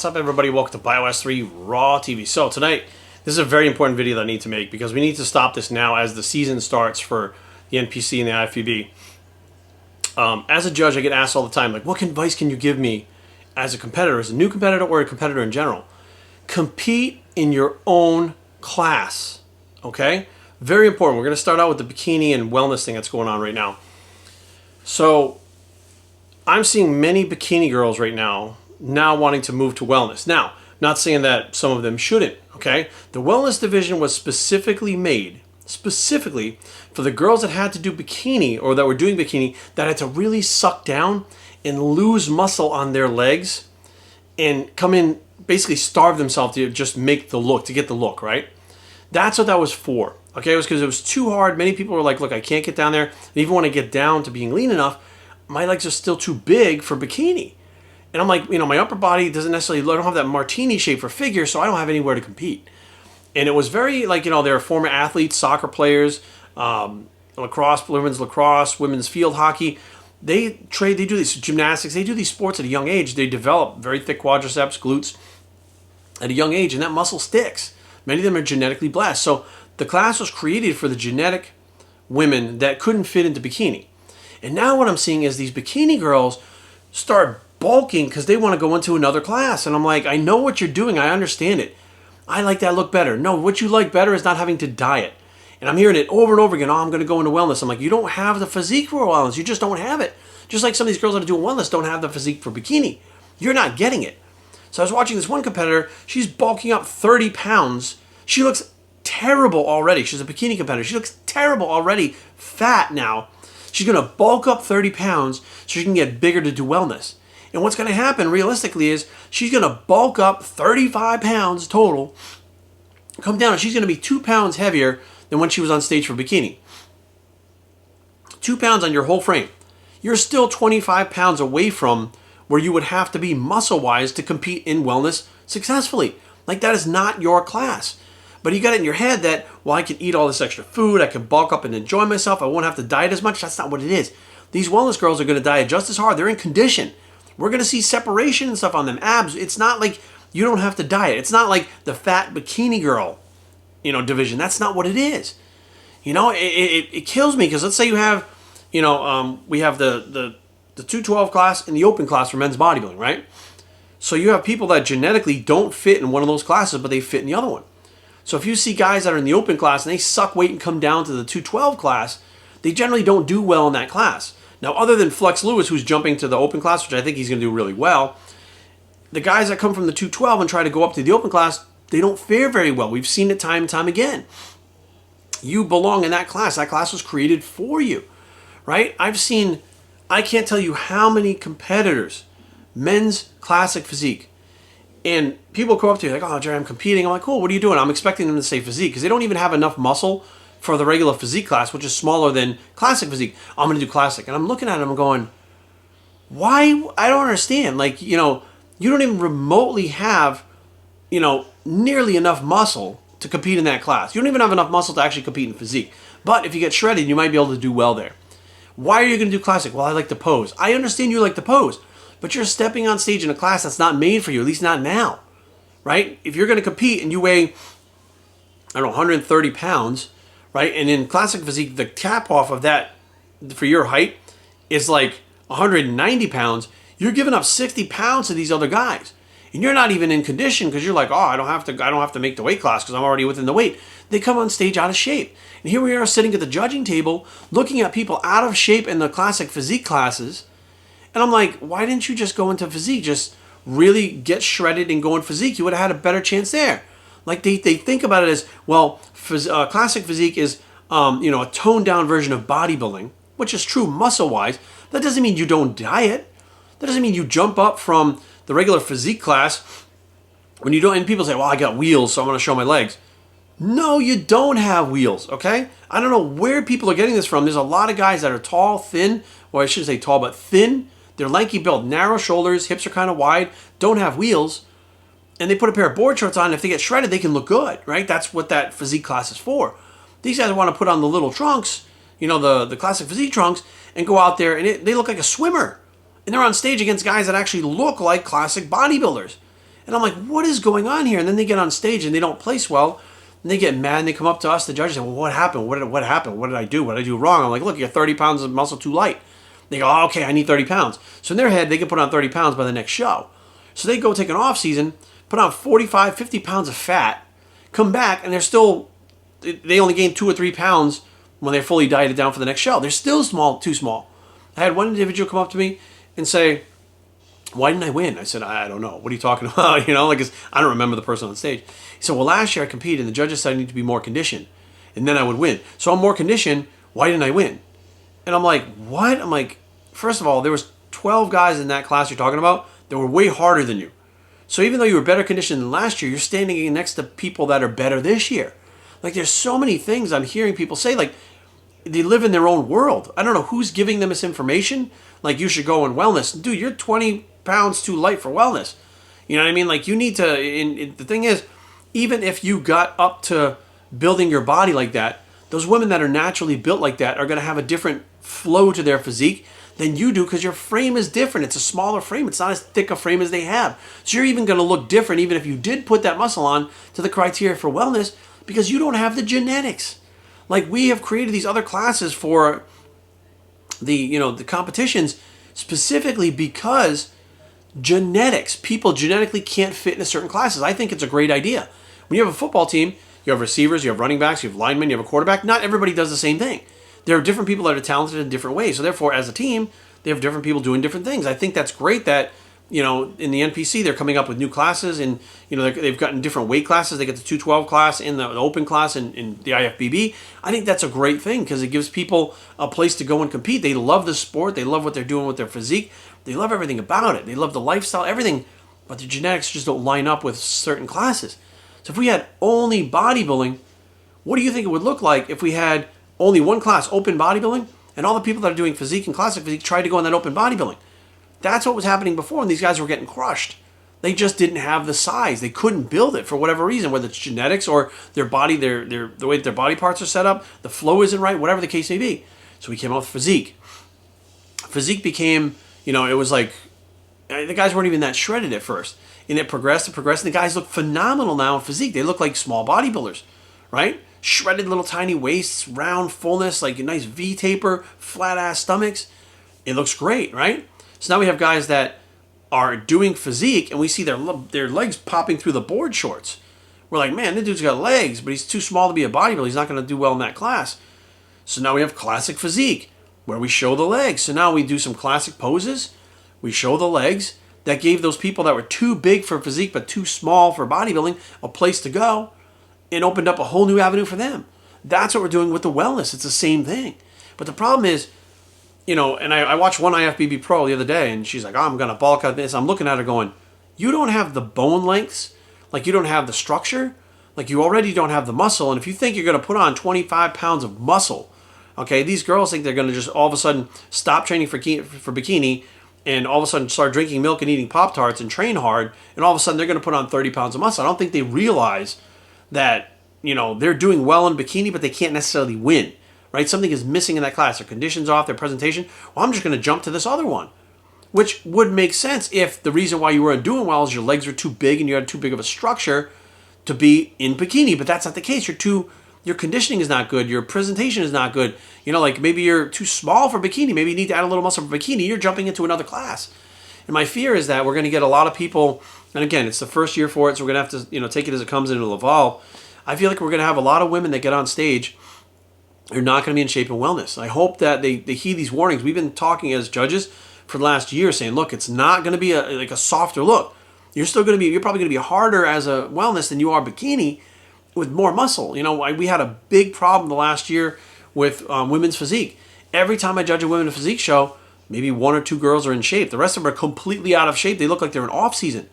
What's up, everybody? Welcome to BioS3 Raw TV. So tonight, this is a very important video that I need to make because we need to stop this now as the season starts for the NPC and the IFBB. As a judge, I get asked all the time, like, what advice can you give me as a competitor, as a new competitor or a competitor in general? Compete in your own class, okay? Very important. We're going to start out with the bikini and wellness thing that's going on right now. So I'm seeing many bikini girls right now wanting to move to wellness. Now, not saying that some of them shouldn't, okay? The wellness division was specifically made, specifically for the girls that had to do bikini or that were doing bikini that had to really suck down and lose muscle on their legs and come in, basically starve themselves to just make the look, to get the look, right? That's what that was for, okay? It was because it was too hard. Many people were like, look, I can't get down there. And even when I get down to being lean enough, my legs are still too big for bikini. And I'm like, my upper body doesn't necessarily, I don't have that martini shape for figure, so I don't have anywhere to compete. And it was very, like, they're former athletes, soccer players, lacrosse, women's lacrosse, women's field hockey. They do these gymnastics, they do these sports at a young age. They develop very thick quadriceps, glutes at a young age, and that muscle sticks. Many of them are genetically blessed. So the class was created for the genetic women that couldn't fit into bikini. And now what I'm seeing is these bikini girls start bulking because they want to go into another class. And I'm like, I know what you're doing. I understand it. I like that look better. No, what you like better is not having to diet. And I'm hearing it over and over again. Oh, I'm going to go into wellness. I'm like, you don't have the physique for wellness. You just don't have it. Just like some of these girls that are doing wellness don't have the physique for bikini. You're not getting it. So I was watching this one competitor. She's bulking up 30 pounds. She looks terrible already. She's a bikini competitor. She looks terrible already. Fat now. She's going to bulk up 30 pounds so she can get bigger to do wellness. And what's going to happen realistically is she's going to bulk up 35 pounds total, come down, and she's going to be 2 pounds heavier than when she was on stage for bikini. 2 pounds on your whole frame. You're still 25 pounds away from where you would have to be muscle-wise to compete in wellness successfully. Like, that is not your class. But you got it in your head that, well, I can eat all this extra food, I can bulk up and enjoy myself, I won't have to diet as much. That's not what it is. These wellness girls are going to diet just as hard. They're in condition. We're going to see separation and stuff on them. Abs. It's not like you don't have to diet. It's not like the fat bikini girl, division. That's not what it is. It kills me because let's say you have, we have the 212 class and the open class for men's bodybuilding, right? So you have people that genetically don't fit in one of those classes, but they fit in the other one. So if you see guys that are in the open class and they suck weight and come down to the 212 class, they generally don't do well in that class. Now, other than Flex Lewis, who's jumping to the open class, which I think he's going to do really well, the guys that come from the 212 and try to go up to the open class, they don't fare very well. We've seen it time and time again. You belong in that class. That class was created for you, right? I can't tell you how many competitors, men's classic physique, and people come up to you like, oh, Jerry, I'm competing. I'm like, cool, what are you doing? I'm expecting them to say physique because they don't even have enough muscle for the regular physique class, which is smaller than classic physique. I'm going to do classic. And I'm looking at them and going, why? I don't understand. Like, you don't even remotely have, nearly enough muscle to compete in that class. You don't even have enough muscle to actually compete in physique. But if you get shredded, you might be able to do well there. Why are you going to do classic? Well, I like to pose. I understand you like to pose, but you're stepping on stage in a class that's not made for you, at least not now, right? If you're going to compete and you weigh, 130 pounds, right? And in classic physique, the cap off of that for your height is like 190 pounds. You're giving up 60 pounds to these other guys. And you're not even in condition because you're like, oh, I don't have to make the weight class because I'm already within the weight. They come on stage out of shape. And here we are sitting at the judging table looking at people out of shape in the classic physique classes. And I'm like, why didn't you just go into physique? Just really get shredded and go in physique. You would have had a better chance there. Like they think about it as, well, classic physique is, a toned down version of bodybuilding, which is true muscle-wise. That doesn't mean you don't diet. That doesn't mean you jump up from the regular physique class when you don't, and people say, well, I got wheels, so I'm going to show my legs. No, you don't have wheels, okay? I don't know where people are getting this from. There's a lot of guys that are tall, thin, or I shouldn't say tall, but thin. They're lanky built, narrow shoulders, hips are kind of wide, don't have wheels. And they put a pair of board shorts on. If they get shredded, they can look good, right? That's what that physique class is for. These guys want to put on the little trunks, the classic physique trunks, and go out there, and they look like a swimmer. And they're on stage against guys that actually look like classic bodybuilders. And I'm like, what is going on here? And then they get on stage and they don't place well. And they get mad and they come up to us, the judges, and say, well, what happened? What happened? What did I do? What did I do wrong? I'm like, look, you're 30 pounds of muscle too light. They go, oh, okay, I need 30 pounds. So in their head, they can put on 30 pounds by the next show. So they go take an off season, put on 45, 50 pounds of fat, come back, and they only gain 2 or 3 pounds when they're fully dieted down for the next show. They're still too small. I had one individual come up to me and say, why didn't I win? I said, I don't know. What are you talking about? I don't remember the person on stage. He said, well, last year I competed and the judges said I need to be more conditioned and then I would win. So I'm more conditioned. Why didn't I win? And I'm like, what? I'm like, first of all, there was 12 guys in that class you're talking about that were way harder than you. So even though you were better conditioned than last year, you're standing next to people that are better this year. Like, there's so many things I'm hearing people say, like, they live in their own world. I don't know who's giving them this information. Like, you should go in wellness. Dude, you're 20 pounds too light for wellness. You know what I mean? Like, you need to, the thing is, even if you got up to building your body like that, those women that are naturally built like that are going to have a different flow to their physique than you do because your frame is different. It's a smaller frame. It's not as thick a frame as they have. So you're even going to look different even if you did put that muscle on to the criteria for wellness because you don't have the genetics. Like, we have created these other classes for the competitions specifically because genetics. People genetically can't fit into certain classes. I think it's a great idea. When you have a football team, you have receivers, you have running backs, you have linemen, you have a quarterback. Not everybody does the same thing. There are different people that are talented in different ways. So therefore, as a team, they have different people doing different things. I think that's great that, in the NPC, they're coming up with new classes and, they've gotten different weight classes. They get the 212 class and the open class in the IFBB. I think that's a great thing because it gives people a place to go and compete. They love the sport. They love what they're doing with their physique. They love everything about it. They love the lifestyle, everything, but the genetics just don't line up with certain classes. So if we had only bodybuilding, what do you think it would look like if we had only one class, open bodybuilding, and all the people that are doing physique and classic physique tried to go in that open bodybuilding? That's what was happening before, and these guys were getting crushed. They just didn't have the size. They couldn't build it for whatever reason, whether it's genetics or their body, the way that their body parts are set up, the flow isn't right, whatever the case may be. So we came out with physique. Physique became, it was like, the guys weren't even that shredded at first. And it progressed and progressed, and the guys look phenomenal now in physique. They look like small bodybuilders, right? Shredded little tiny waists, round fullness, like a nice V taper, flat ass stomachs. It looks great, right? So now we have guys that are doing physique, and we see their legs popping through the board shorts. We're like, man, this dude's got legs, but he's too small to be a bodybuilder. He's not going to do well in that class. So now we have classic physique, where we show the legs. So now we do some classic poses. We show the legs. That gave those people that were too big for physique but too small for bodybuilding a place to go and opened up a whole new avenue for them. That's what we're doing with the wellness. It's the same thing. But the problem is, and I watched one IFBB pro the other day, and she's like, oh, I'm going to bulk out this. I'm looking at her going, you don't have the bone lengths, like you don't have the structure, like you already don't have the muscle. And if you think you're going to put on 25 pounds of muscle, okay, these girls think they're going to just all of a sudden stop training for bikini and all of a sudden start drinking milk and eating Pop-Tarts and train hard, and all of a sudden they're going to put on 30 pounds of muscle. I don't think they realize that, they're doing well in bikini, but they can't necessarily win, right? Something is missing in that class. Their condition's off, their presentation. Well, I'm just going to jump to this other one, which would make sense if the reason why you weren't doing well is your legs are too big and you had too big of a structure to be in bikini, but that's not the case. Your conditioning is not good. Your presentation is not good. Like maybe you're too small for bikini. Maybe you need to add a little muscle for bikini. You're jumping into another class. And my fear is that we're going to get a lot of people, and again, it's the first year for it, so we're going to have to, take it as it comes and it'll evolve. I feel like we're going to have a lot of women that get on stage who are not going to be in shape and wellness. I hope that they heed these warnings. We've been talking as judges for the last year saying, look, it's not going to be a softer look. You're probably going to be harder as a wellness than you are bikini, with more muscle. We had a big problem the last year with women's physique. Every time I judge a women's physique show, maybe 1 or 2 girls are in shape. The rest of them are completely out of shape. They look like they're in off season.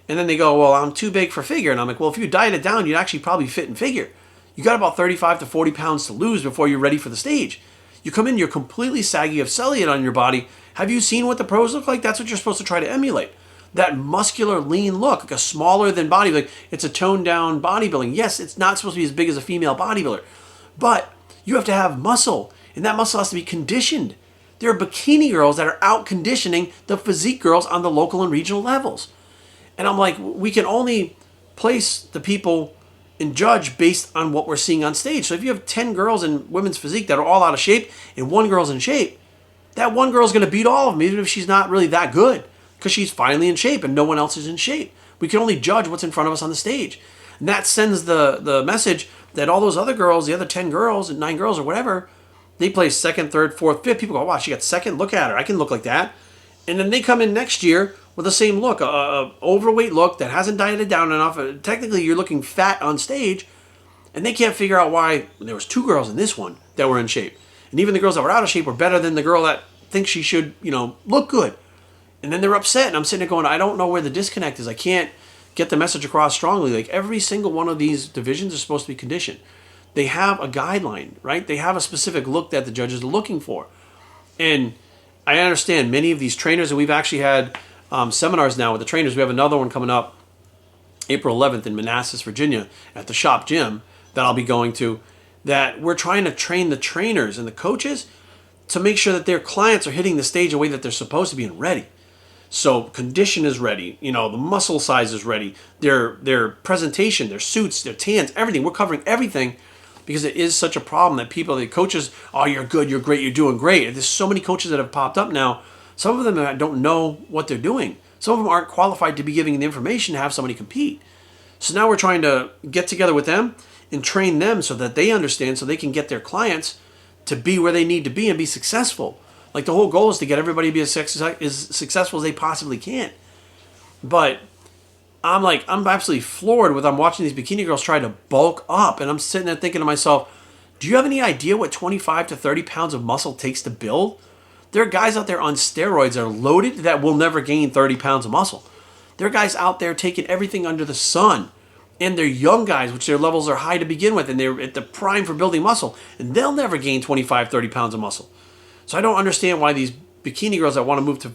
And then they go, well, I'm too big for figure. And I'm like, well, if you diet it down, you'd actually probably fit in figure. You got about 35 to 40 pounds to lose before you're ready for the stage. You come in, you're completely saggy, you have cellulite on your body. Have you seen what the pros look like? That's what you're supposed to try to emulate. That muscular, lean look, like a smaller than body, like it's a toned down bodybuilding. Yes, it's not supposed to be as big as a female bodybuilder, but you have to have muscle, and that muscle has to be conditioned. There are bikini girls that are out conditioning the physique girls on the local and regional levels. And I'm like, we can only place the people and judge based on what we're seeing on stage. So if you have 10 girls in women's physique that are all out of shape and one girl's in shape, that one girl's going to beat all of them, even if she's not really that good, because she's finally in shape and no one else is in shape. We can only judge what's in front of us on the stage. And that sends the message that all those other girls, the other 10 girls, 9 girls or whatever, they place second, third, fourth, fifth. People go, wow, she got second. Look at her. I can look like that. And then they come in next year with the same look, a overweight look that hasn't dieted down enough. Technically, you're looking fat on stage, and they can't figure out why there was 2 girls in this one that were in shape. And even the girls that were out of shape were better than the girl that thinks she should, look good. And then they're upset, and I'm sitting there going, I don't know where the disconnect is. I can't get the message across strongly. Like, every single one of these divisions is supposed to be conditioned. They have a guideline, right? They have a specific look that the judges are looking for. And I understand many of these trainers, and we've actually had seminars now with the trainers. We have another one coming up April 11th in Manassas, Virginia at the Shop Gym that I'll be going to, that we're trying to train the trainers and the coaches to make sure that their clients are hitting the stage the way that they're supposed to be and ready. So condition is ready, the muscle size is ready, their presentation, their suits, their tans, everything. We're covering everything because it is such a problem that the coaches, oh, you're good, you're great, you're doing great. There's so many coaches that have popped up now. Some of them don't know what they're doing. Some of them aren't qualified to be giving the information to have somebody compete. So now we're trying to get together with them and train them so that they understand, so they can get their clients to be where they need to be and be successful. Like, the whole goal is to get everybody to be as successful as they possibly can. But I'm absolutely floored with I'm watching these bikini girls try to bulk up, and I'm sitting there thinking to myself, do you have any idea what 25 to 30 pounds of muscle takes to build? There are guys out there on steroids that are loaded that will never gain 30 pounds of muscle. There are guys out there taking everything under the sun, and they're young guys, which their levels are high to begin with, and they're at the prime for building muscle, and they'll never gain 25, 30 pounds of muscle. So I don't understand why these bikini girls that want to move to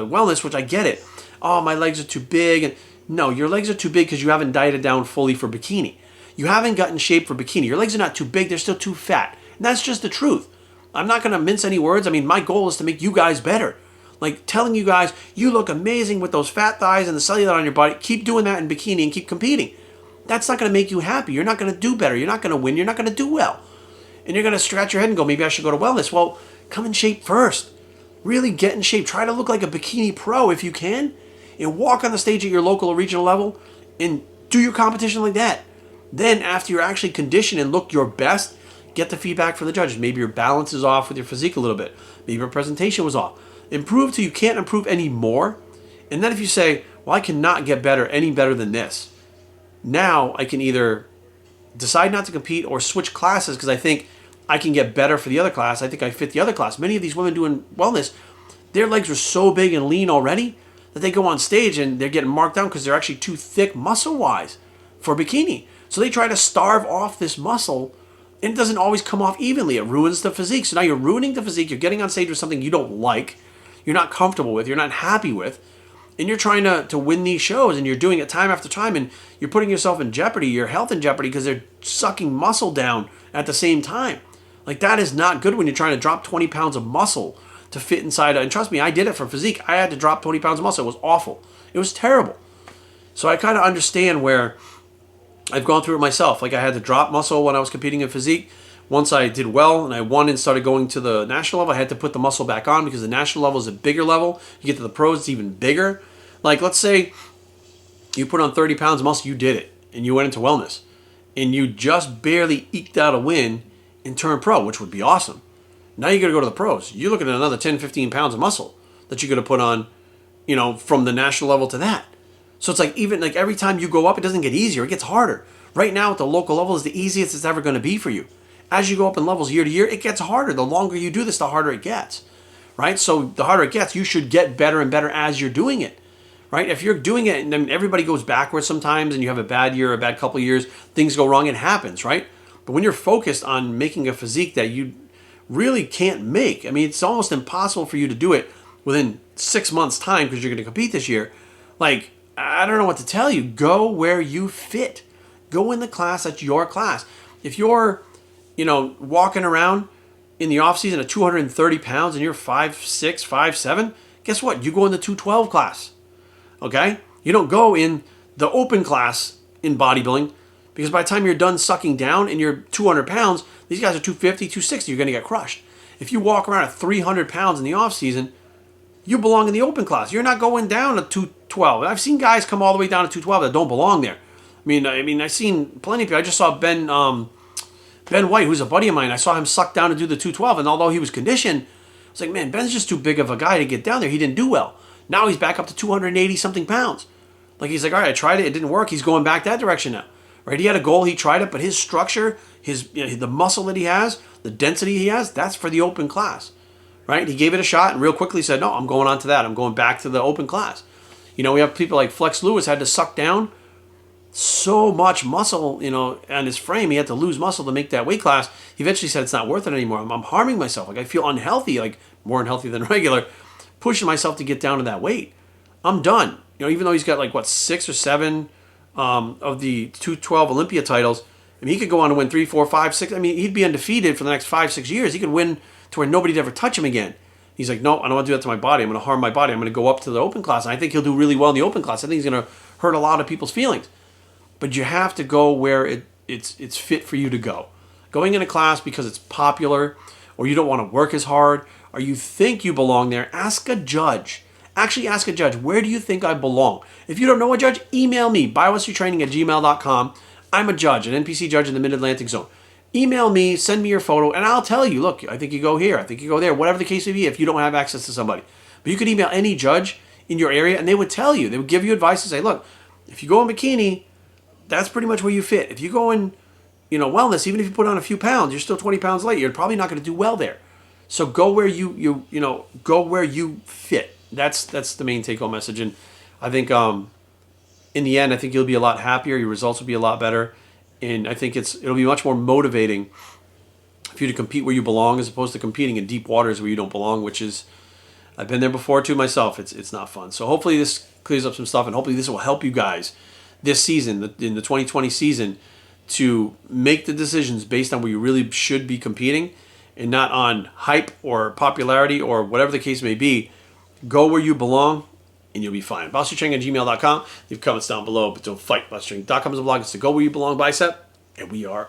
wellness, which I get it. Oh, my legs are too big. And no, your legs are too big because you haven't dieted down fully for bikini. You haven't gotten shape for bikini. Your legs are not too big. They're still too fat. And that's just the truth. I'm not going to mince any words. I mean, my goal is to make you guys better. Like, telling you guys, you look amazing with those fat thighs and the cellulite on your body. Keep doing that in bikini and keep competing. That's not going to make you happy. You're not going to do better. You're not going to win. You're not going to do well. And you're going to scratch your head and go, maybe I should go to wellness. Well, come in shape first. Really get in shape. Try to look like a bikini pro if you can. And walk on the stage at your local or regional level and do your competition like that. Then after you're actually conditioned and look your best, get the feedback from the judges. Maybe your balance is off with your physique a little bit. Maybe your presentation was off. Improve till you can't improve anymore. And then if you say, well, I cannot get better any better than this, now I can either decide not to compete or switch classes because I think I can get better for the other class. I think I fit the other class. Many of these women doing wellness, their legs are so big and lean already that they go on stage and they're getting marked down because they're actually too thick muscle-wise for bikini. So they try to starve off this muscle, and it doesn't always come off evenly. It ruins the physique. So now you're ruining the physique. You're getting on stage with something you don't like, you're not comfortable with, you're not happy with, and you're trying to win these shows, and you're doing it time after time, and you're putting yourself in jeopardy, your health in jeopardy, because they're sucking muscle down at the same time. Like, that is not good when you're trying to drop 20 pounds of muscle to fit inside. And trust me, I did it for physique. I had to drop 20 pounds of muscle. It was awful. It was terrible. So I kind of understand where I've gone through it myself. Like, I had to drop muscle when I was competing in physique. Once I did well and I won and started going to the national level, I had to put the muscle back on because the national level is a bigger level. You get to the pros, it's even bigger. Like, let's say you put on 30 pounds of muscle, you did it, and you went into wellness, and you just barely eked out a win and turned pro, which would be awesome. Now you got to go to the pros. You're looking at another 10, 15 pounds of muscle that you're going to put on, from the national level to that. So it's like, even like every time you go up, it doesn't get easier. It gets harder. Right now at the local level is the easiest it's ever going to be for you. As you go up in levels year to year, it gets harder. The longer you do this, the harder it gets, right? So the harder it gets, you should get better and better as you're doing it, right? If you're doing it and then everybody goes backwards sometimes and you have a bad year, a bad couple of years, things go wrong, it happens, right? But when you're focused on making a physique that you really can't make, I mean, it's almost impossible for you to do it within 6 months' time because you're going to compete this year. Like, I don't know what to tell you. Go where you fit. Go in the class that's your class. If you're, walking around in the off-season at 230 pounds and you're 5'6", 5'7", guess what? You go in the 212 class, okay? You don't go in the open class in bodybuilding because by the time you're done sucking down and you're 200 pounds, these guys are 250, 260, you're going to get crushed. If you walk around at 300 pounds in the off season, you belong in the open class. You're not going down to 212. I've seen guys come all the way down to 212 that don't belong there. I mean, I've seen plenty of people. I just saw Ben White, who's a buddy of mine. I saw him suck down to do the 212, and although he was conditioned, I was like, man, Ben's just too big of a guy to get down there. He didn't do well. Now he's back up to 280 something pounds. Like he's like, all right, I tried it, it didn't work. He's going back that direction now. Right? He had a goal, he tried it, but his structure, the muscle that he has, the density he has, that's for the open class. Right? He gave it a shot and real quickly said, no, I'm going on to that. I'm going back to the open class. We have people like Flex Lewis had to suck down so much muscle, on his frame. He had to lose muscle to make that weight class. He eventually said, it's not worth it anymore. I'm harming myself. Like I feel unhealthy, like more unhealthy than regular, pushing myself to get down to that weight. I'm done. Even though he's got like 6 or 7 of the 212 Olympia titles, I mean, he could go on to win 3, 4, 5, 6. I mean, he'd be undefeated for the next 5, 6 years. He could win to where nobody'd ever touch him again. He's like, no, I don't want to do that to my body. I'm going to harm my body. I'm going to go up to the open class. And I think he'll do really well in the open class. I think he's going to hurt a lot of people's feelings. But you have to go where it's fit for you to go. Going in a class because it's popular, or you don't want to work as hard, or you think you belong there, ask a judge. Actually ask a judge, where do you think I belong? If you don't know a judge, email me, biowestertraining@gmail.com. I'm a judge, an NPC judge in the Mid-Atlantic Zone. Email me, send me your photo, and I'll tell you, look, I think you go here, I think you go there, whatever the case may be if you don't have access to somebody. But you could email any judge in your area, and they would tell you. They would give you advice and say, look, if you go in bikini, that's pretty much where you fit. If you go in, wellness, even if you put on a few pounds, you're still 20 pounds light. You're probably not going to do well there. So go where go where you fit. That's the main take-home message. And I think in the end, I think you'll be a lot happier. Your results will be a lot better. And I think it'll be much more motivating for you to compete where you belong as opposed to competing in deep waters where you don't belong, which is, I've been there before too myself. It's not fun. So hopefully this clears up some stuff, and hopefully this will help you guys this season, in the 2020 season, to make the decisions based on where you really should be competing and not on hype or popularity or whatever the case may be. Go where you belong and you'll be fine. BioWesterTraining@gmail.com. Leave comments down below, but don't fight. BioWesterTraining.com is a blog. It's the Go Where You Belong bicep, and we are